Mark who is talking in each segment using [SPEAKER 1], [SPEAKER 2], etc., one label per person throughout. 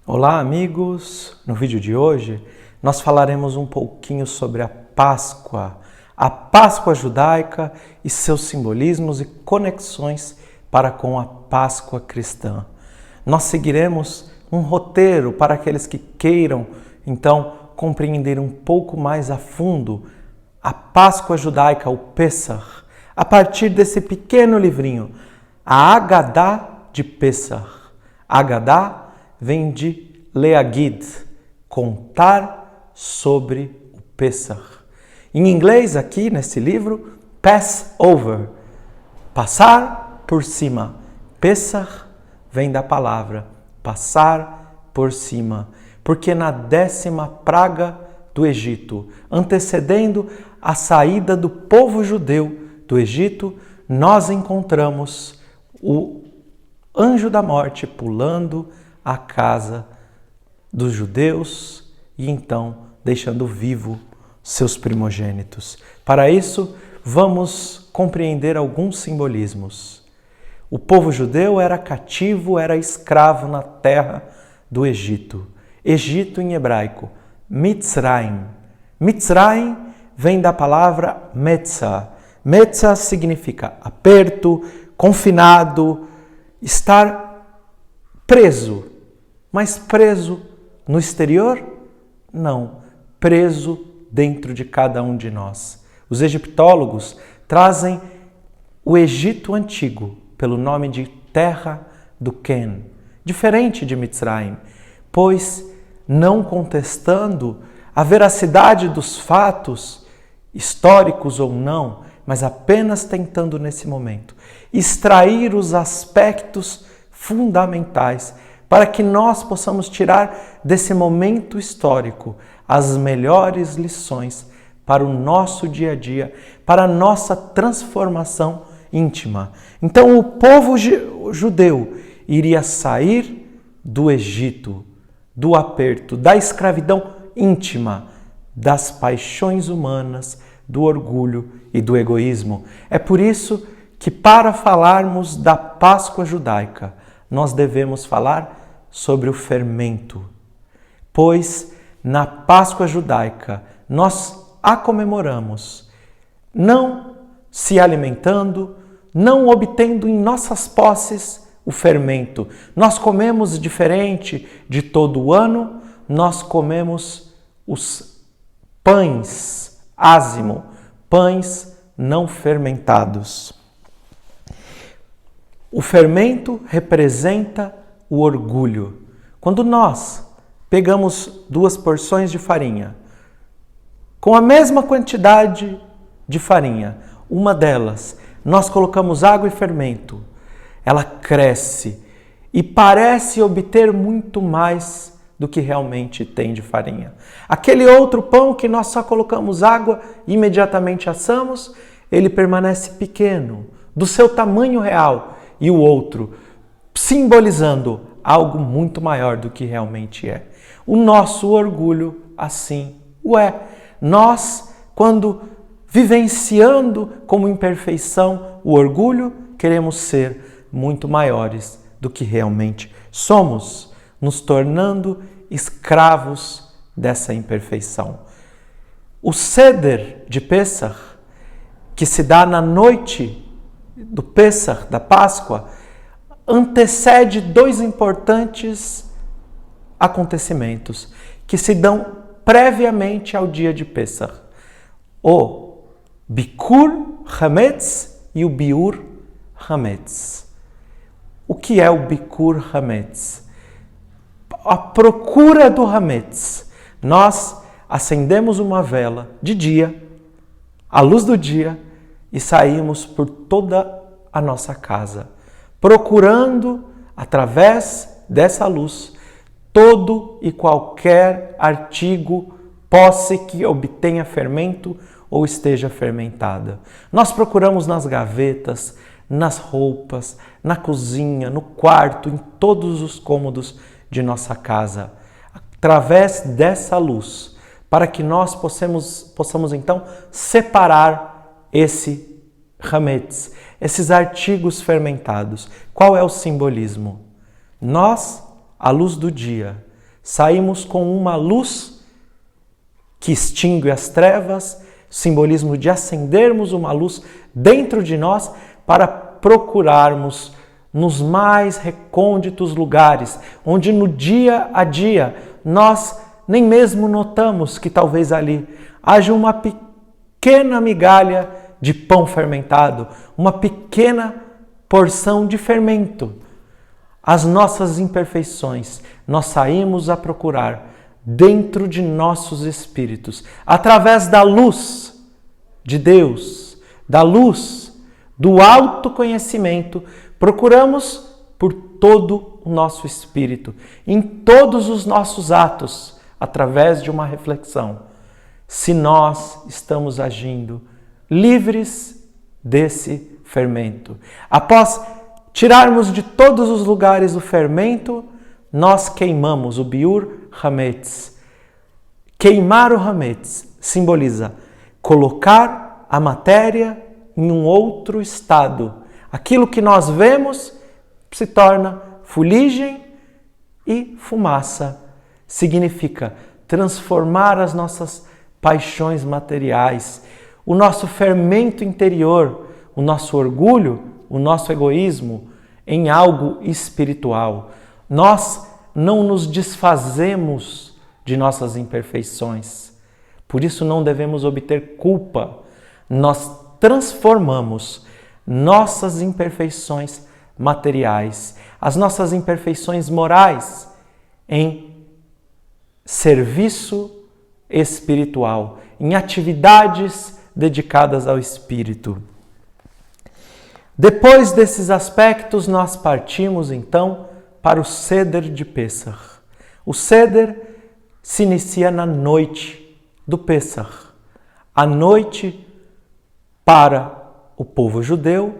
[SPEAKER 1] Olá, amigos! No vídeo de hoje, nós falaremos um pouquinho sobre a Páscoa judaica e seus simbolismos e conexões para com a Páscoa cristã. Nós seguiremos um roteiro para aqueles que queiram, então, compreender um pouco mais a fundo a Páscoa judaica, o Pessach, a partir desse pequeno livrinho, a Agadá de Pessach. Agadá vem de Leagid, contar sobre o Pessach. Em inglês, aqui nesse livro, pass over, passar por cima. Pessach vem da palavra passar por cima, porque na 10ª praga do Egito, antecedendo a saída do povo judeu do Egito, nós encontramos o anjo da morte pulando a casa dos judeus e então deixando vivo seus primogênitos. Para isso, vamos compreender alguns simbolismos. O povo judeu era cativo, era escravo na terra do Egito. Egito em hebraico, Mitzrayim. Mitzrayim vem da palavra Metzah. Metzah significa aperto, confinado, estar preso. Mas preso no exterior? Não, preso dentro de cada um de nós. Os egiptólogos trazem o Egito antigo pelo nome de Terra do Ken, diferente de Mitzrayim, pois não contestando a veracidade dos fatos, históricos ou não, mas apenas tentando nesse momento extrair os aspectos fundamentais para que nós possamos tirar desse momento histórico as melhores lições para o nosso dia a dia, para a nossa transformação íntima. Então o povo judeu iria sair do Egito, do aperto, da escravidão íntima, das paixões humanas, do orgulho e do egoísmo. É por isso que, para falarmos da Páscoa judaica, nós devemos falar sobre o fermento, pois na Páscoa judaica nós a comemoramos não se alimentando, não obtendo em nossas posses o fermento. Nós comemos diferente de todo o ano, nós comemos os pães ázimo, pães não fermentados. O fermento representa o orgulho. Quando nós pegamos 2 porções de farinha, com a mesma quantidade de farinha, uma delas, nós colocamos água e fermento, ela cresce e parece obter muito mais do que realmente tem de farinha. Aquele outro pão que nós só colocamos água e imediatamente assamos, ele permanece pequeno, do seu tamanho real, e o outro, simbolizando algo muito maior do que realmente é. O nosso orgulho, assim o é. Nós, quando vivenciando como imperfeição o orgulho, queremos ser muito maiores do que realmente somos, nos tornando escravos dessa imperfeição. O Seder de Pessach, que se dá na noite do Pessach, da Páscoa, antecede 2 importantes acontecimentos que se dão previamente ao dia de Pessach. O Bikur Hametz e o Biur Hametz. O que é o Bikur Hametz? A procura do Hametz. Nós acendemos uma vela de dia, à luz do dia, e saímos por toda a nossa casa, procurando, através dessa luz, todo e qualquer artigo, posse que obtenha fermento ou esteja fermentada. Nós procuramos nas gavetas, nas roupas, na cozinha, no quarto, em todos os cômodos de nossa casa, através dessa luz, para que nós possamos então separar esse hametz, esses artigos fermentados. Qual é o simbolismo? Nós, à luz do dia, saímos com uma luz que extingue as trevas, simbolismo de acendermos uma luz dentro de nós para procurarmos nos mais recônditos lugares, onde no dia a dia nós nem mesmo notamos que talvez ali haja uma pequena migalha de pão fermentado, uma pequena porção de fermento. As nossas imperfeições nós saímos a procurar dentro de nossos espíritos, através da luz de Deus, da luz do autoconhecimento, procuramos por todo o nosso espírito, em todos os nossos atos, através de uma reflexão, se nós estamos agindo livres desse fermento. Após tirarmos de todos os lugares o fermento, nós queimamos o biur hametz. Queimar o hametz simboliza colocar a matéria em um outro estado. Aquilo que nós vemos se torna fuligem e fumaça. Significa transformar as nossas paixões materiais, o nosso fermento interior, o nosso orgulho, o nosso egoísmo, em algo espiritual. Nós não nos desfazemos de nossas imperfeições. Por isso não devemos obter culpa. Nós transformamos nossas imperfeições materiais, as nossas imperfeições morais, em serviço espiritual, em atividades dedicadas ao Espírito. Depois desses aspectos, nós partimos então para o Seder de Pessach. O Seder se inicia na noite do Pessach. A noite, para o povo judeu,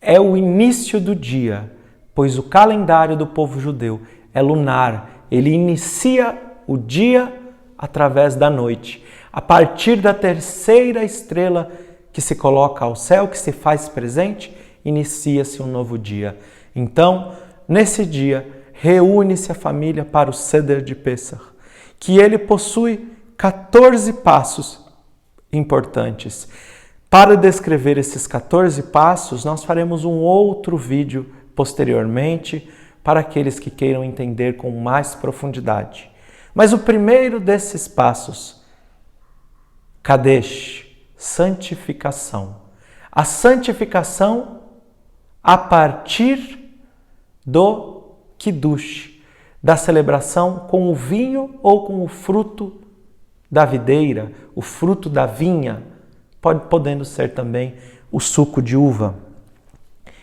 [SPEAKER 1] é o início do dia, pois o calendário do povo judeu é lunar. Ele inicia o dia através da noite. A partir da terceira estrela que se coloca ao céu, que se faz presente, inicia-se um novo dia. Então, nesse dia, reúne-se a família para o Seder de Pessach, que ele possui 14 passos importantes. Para descrever esses 14 passos, nós faremos um outro vídeo posteriormente para aqueles que queiram entender com mais profundidade. Mas o primeiro desses passos, Kadesh, santificação. A santificação a partir do Kiddush, da celebração com o vinho ou com o fruto da videira, o fruto da vinha, podendo ser também o suco de uva.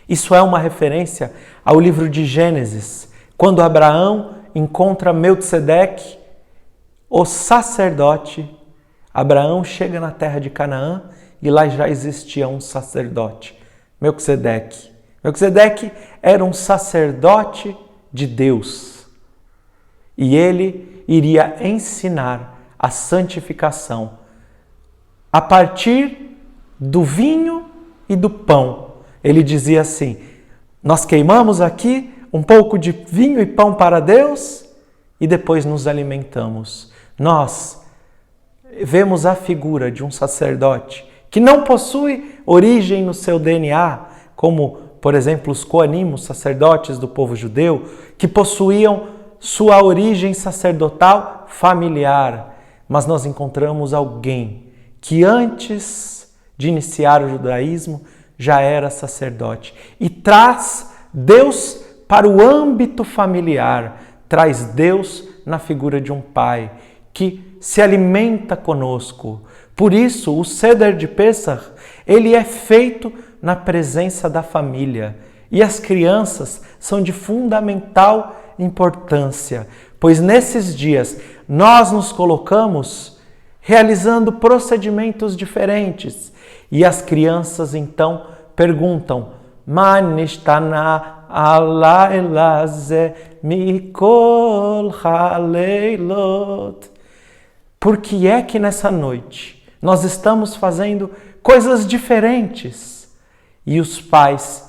[SPEAKER 1] Isso é uma referência ao livro de Gênesis, quando Abraão encontra Melquisedeque, o sacerdote. Abraão chega na terra de Canaã e lá já existia um sacerdote, Melquisedeque. Melquisedeque era um sacerdote de Deus e ele iria ensinar a santificação a partir do vinho e do pão. Ele dizia assim: nós queimamos aqui um pouco de vinho e pão para Deus e depois nos alimentamos. Nós vemos a figura de um sacerdote que não possui origem no seu DNA, como, por exemplo, os Coanim, os sacerdotes do povo judeu, que possuíam sua origem sacerdotal familiar. Mas nós encontramos alguém que antes de iniciar o judaísmo já era sacerdote e traz Deus para o âmbito familiar, traz Deus na figura de um pai que se alimenta conosco. Por isso, o Seder de Pessach, ele é feito na presença da família e as crianças são de fundamental importância, pois nesses dias nós nos colocamos realizando procedimentos diferentes. E as crianças então perguntam: Manishtana ala elaze mikol haleilot. Por que é que nessa noite nós estamos fazendo coisas diferentes? E os pais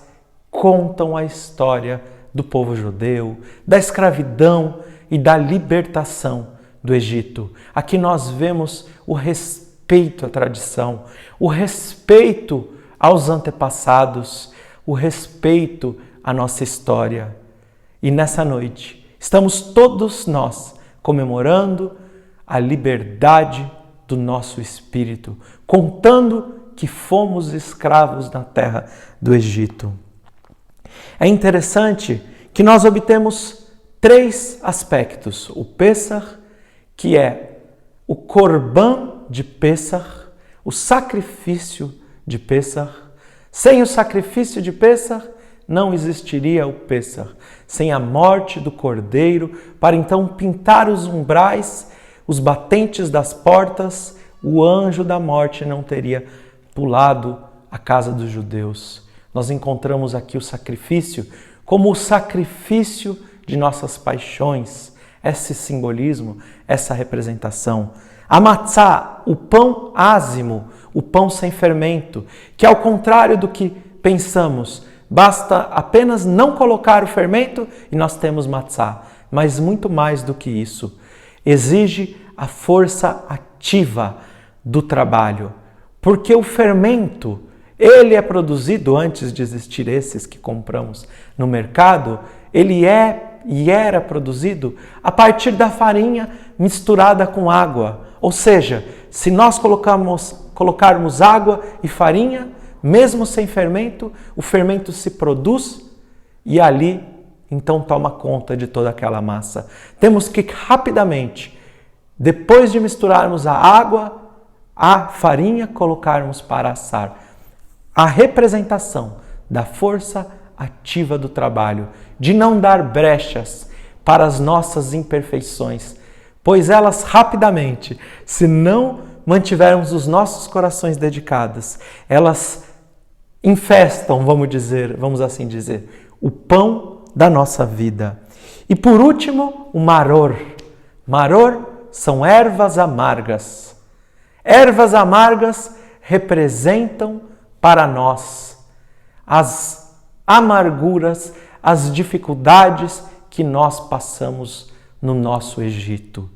[SPEAKER 1] contam a história do povo judeu, da escravidão e da libertação do Egito. Aqui nós vemos o respeito à tradição, o respeito aos antepassados, o respeito à nossa história. E nessa noite, estamos todos nós comemorando a liberdade do nosso espírito, contando que fomos escravos na terra do Egito. É interessante que nós obtemos 3 aspectos. O Pêssar, que é o Corban de Pêssar, o sacrifício de Pêssar. Sem o sacrifício de Pêssar, não existiria o Pêssar. Sem a morte do Cordeiro, para então pintar os umbrais, os batentes das portas, o anjo da morte não teria pulado a casa dos judeus. Nós encontramos aqui o sacrifício como o sacrifício de nossas paixões, esse simbolismo, essa representação. A matzá, o pão ázimo, o pão sem fermento, que ao contrário do que pensamos, basta apenas não colocar o fermento e nós temos matzá. Mas muito mais do que isso, exige a força ativa do trabalho. Porque o fermento, ele é produzido, antes de existir esses que compramos no mercado, ele era produzido a partir da farinha misturada com água. Ou seja, se nós colocarmos água e farinha, mesmo sem fermento, o fermento se produz e ali então toma conta de toda aquela massa. Temos que rapidamente, depois de misturarmos a água, a farinha, colocarmos para assar. A representação da força ativa do trabalho, de não dar brechas para as nossas imperfeições, pois elas rapidamente, se não mantivermos os nossos corações dedicados, elas infestam, vamos assim dizer, o pão da nossa vida. E por último, o maror. Maror são ervas amargas. Ervas amargas representam para nós as amarguras, as dificuldades que nós passamos no nosso Egito.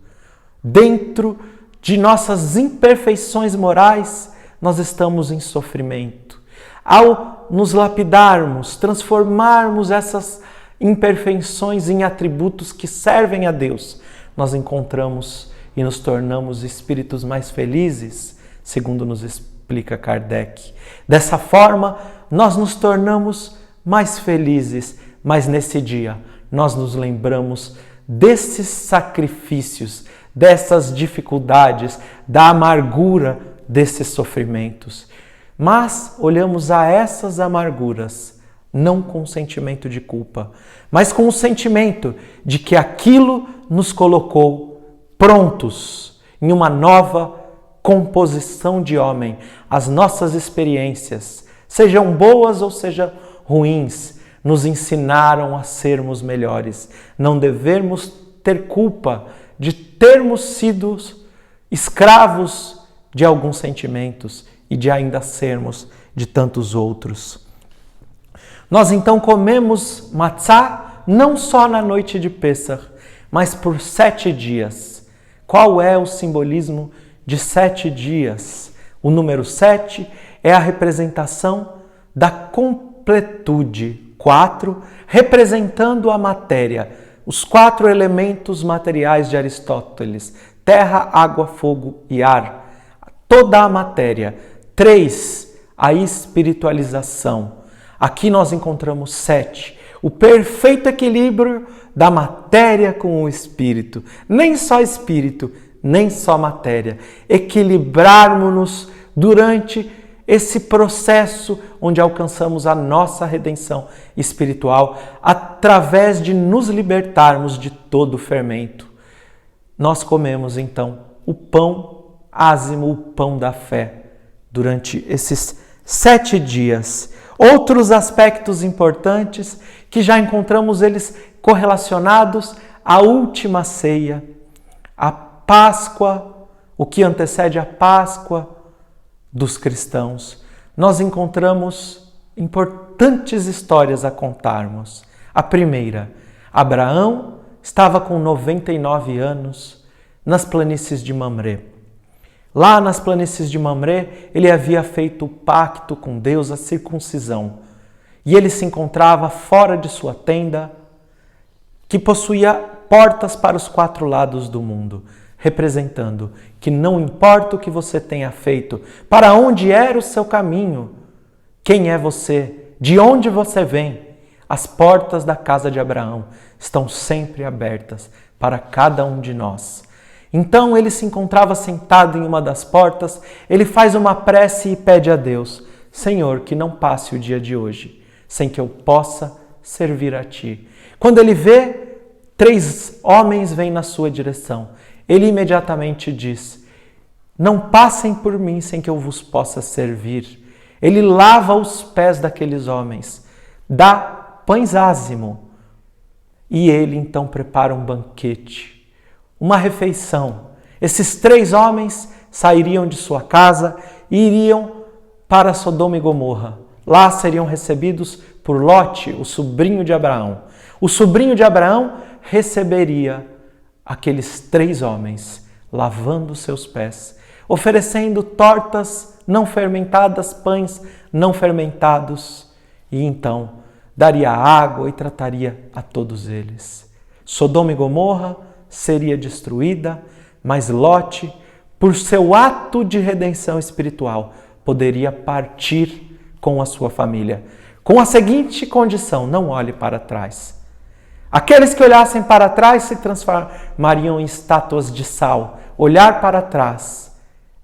[SPEAKER 1] Dentro de nossas imperfeições morais, nós estamos em sofrimento. Ao nos lapidarmos, transformarmos essas imperfeições em atributos que servem a Deus, nós encontramos e nos tornamos espíritos mais felizes, segundo nos explica Kardec. Dessa forma, nós nos tornamos mais felizes, mas nesse dia nós nos lembramos desses sacrifícios, dessas dificuldades, da amargura desses sofrimentos. Mas olhamos a essas amarguras não com sentimento de culpa, mas com o sentimento de que aquilo nos colocou prontos em uma nova composição de homem. As nossas experiências, sejam boas ou sejam ruins, nos ensinaram a sermos melhores. Não devemos ter culpa de termos sido escravos de alguns sentimentos e de ainda sermos de tantos outros. Nós então comemos matzá não só na noite de Pêssar, mas por 7 dias. Qual é o simbolismo de 7 dias? O número 7 é a representação da completude. 4, representando a matéria, os 4 elementos materiais de Aristóteles: terra, água, fogo e ar. Toda a matéria. 3, a espiritualização. Aqui nós encontramos 7, o perfeito equilíbrio da matéria com o espírito. Nem só espírito, nem só matéria. Equilibrarmos-nos durante esse processo onde alcançamos a nossa redenção espiritual através de nos libertarmos de todo o fermento. Nós comemos então o pão ázimo, o pão da fé, durante esses 7 dias. Outros aspectos importantes que já encontramos eles correlacionados à última ceia, a Páscoa, o que antecede a Páscoa dos cristãos. Nós encontramos importantes histórias a contarmos. A primeira, Abraão estava com 99 anos nas planícies de Mamré. Lá nas planícies de Mamré, ele havia feito o pacto com Deus, a circuncisão. E ele se encontrava fora de sua tenda, que possuía portas para os 4 lados do mundo, representando que não importa o que você tenha feito, para onde era o seu caminho, quem é você, de onde você vem, as portas da casa de Abraão estão sempre abertas para cada um de nós. Então ele se encontrava sentado em uma das portas, ele faz uma prece e pede a Deus: Senhor, que não passe o dia de hoje sem que eu possa servir a Ti. Quando ele vê 3 homens vêm na sua direção, ele imediatamente diz: não passem por mim sem que eu vos possa servir. Ele lava os pés daqueles homens, dá pães ázimo e ele então prepara um banquete, uma refeição. Esses 3 homens sairiam de sua casa e iriam para Sodoma e Gomorra. Lá seriam recebidos por Lote, o sobrinho de Abraão. O sobrinho de Abraão receberia aqueles 3 homens, lavando seus pés, oferecendo tortas não fermentadas, pães não fermentados, e então daria água e trataria a todos eles. Sodoma e Gomorra seria destruída, mas Lote, por seu ato de redenção espiritual, poderia partir com a sua família, com a seguinte condição: não olhe para trás. Aqueles que olhassem para trás se transformariam em estátuas de sal. Olhar para trás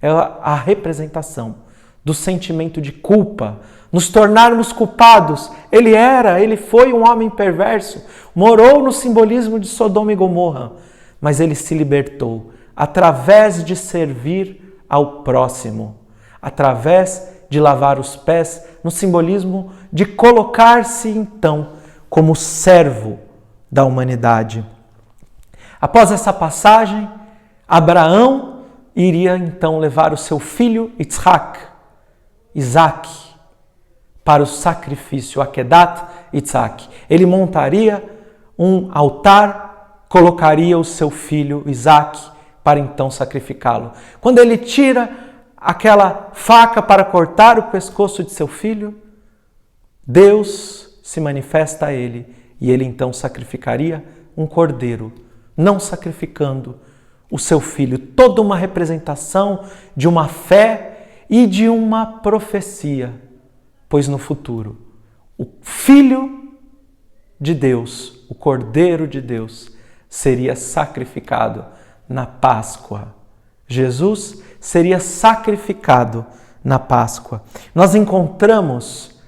[SPEAKER 1] é a representação do sentimento de culpa, nos tornarmos culpados. Ele foi um homem perverso, morou no simbolismo de Sodoma e Gomorra, mas ele se libertou através de servir ao próximo, através de lavar os pés, no simbolismo de colocar-se então como servo da humanidade. Após essa passagem, Abraão iria então levar o seu filho Isaac, para o sacrifício, Akedat Isaac. Ele montaria um altar, colocaria o seu filho Isaac para então sacrificá-lo. Quando ele tira aquela faca para cortar o pescoço de seu filho, Deus se manifesta a ele e ele então sacrificaria um cordeiro, não sacrificando o seu filho. Toda uma representação de uma fé e de uma profecia, pois no futuro o Filho de Deus, o Cordeiro de Deus, seria sacrificado na Páscoa. Jesus seria sacrificado na Páscoa. Nós encontramos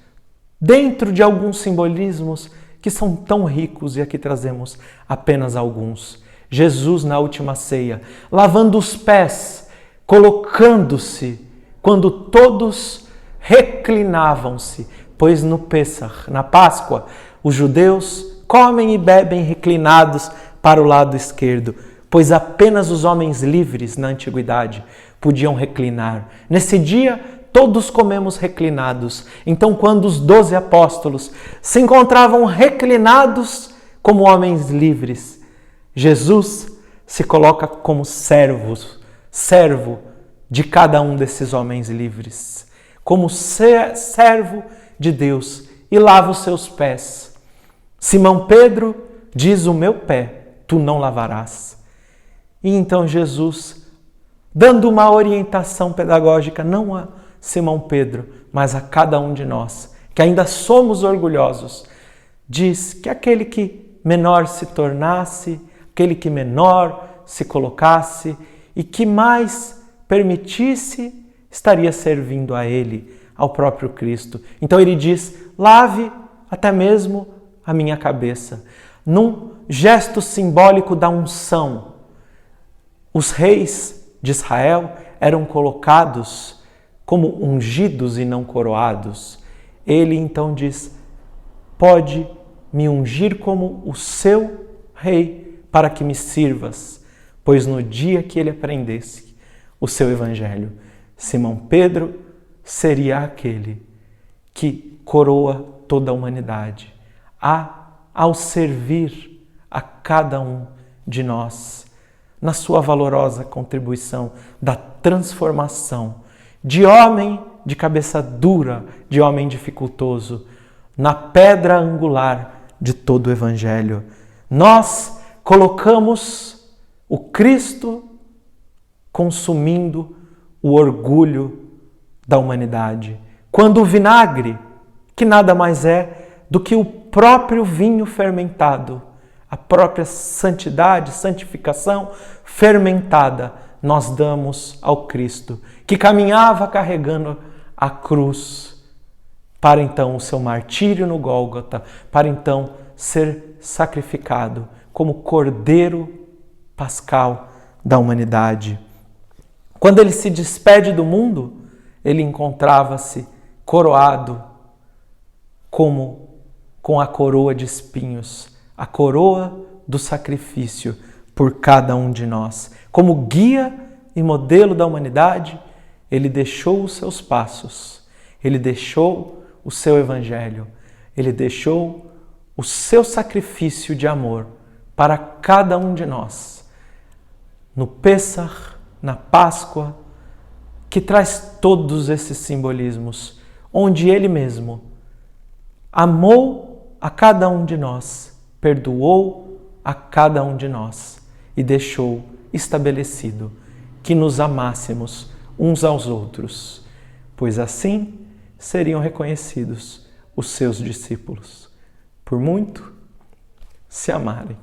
[SPEAKER 1] dentro de alguns simbolismos que são tão ricos, e aqui trazemos apenas alguns. Jesus na última ceia, lavando os pés, colocando-se, quando todos reclinavam-se, pois no Pêssar, na Páscoa, os judeus comem e bebem reclinados para o lado esquerdo, pois apenas os homens livres na antiguidade podiam reclinar. Nesse dia, todos comemos reclinados. Então, quando os 12 apóstolos se encontravam reclinados como homens livres, Jesus se coloca como servo de cada um desses homens livres, como servo de Deus, e lava os seus pés. Simão Pedro diz: o meu pé tu não lavarás. E então Jesus, dando uma orientação pedagógica, não a Simão Pedro, mas a cada um de nós, que ainda somos orgulhosos, diz que aquele que menor se tornasse, aquele que menor se colocasse e que mais permitisse, estaria servindo a ele, ao próprio Cristo. Então ele diz: lave até mesmo a minha cabeça. Num gesto simbólico da unção, os reis de Israel eram colocados como ungidos e não coroados. Ele então diz: pode me ungir como o seu rei para que me sirvas, pois no dia que ele aprendesse o seu evangelho, Simão Pedro seria aquele que coroa toda a humanidade. Ao servir a cada um de nós, na sua valorosa contribuição da transformação de homem de cabeça dura, de homem dificultoso, na pedra angular de todo o Evangelho. Nós colocamos o Cristo consumindo o orgulho da humanidade. Quando o vinagre, que nada mais é do que o próprio vinho fermentado, a própria santidade, santificação fermentada, nós damos ao Cristo, que caminhava carregando a cruz, para então o seu martírio no Gólgota, para então ser sacrificado como Cordeiro Pascal da humanidade. Quando ele se despede do mundo, ele encontrava-se coroado com a coroa de espinhos, a coroa do sacrifício por cada um de nós. Como guia e modelo da humanidade, ele deixou os seus passos, ele deixou o seu evangelho, ele deixou o seu sacrifício de amor para cada um de nós. No Pêssar, na Páscoa, que traz todos esses simbolismos, onde ele mesmo amou a cada um de nós, perdoou a cada um de nós e deixou estabelecido que nos amássemos uns aos outros, pois assim seriam reconhecidos os seus discípulos, por muito se amarem.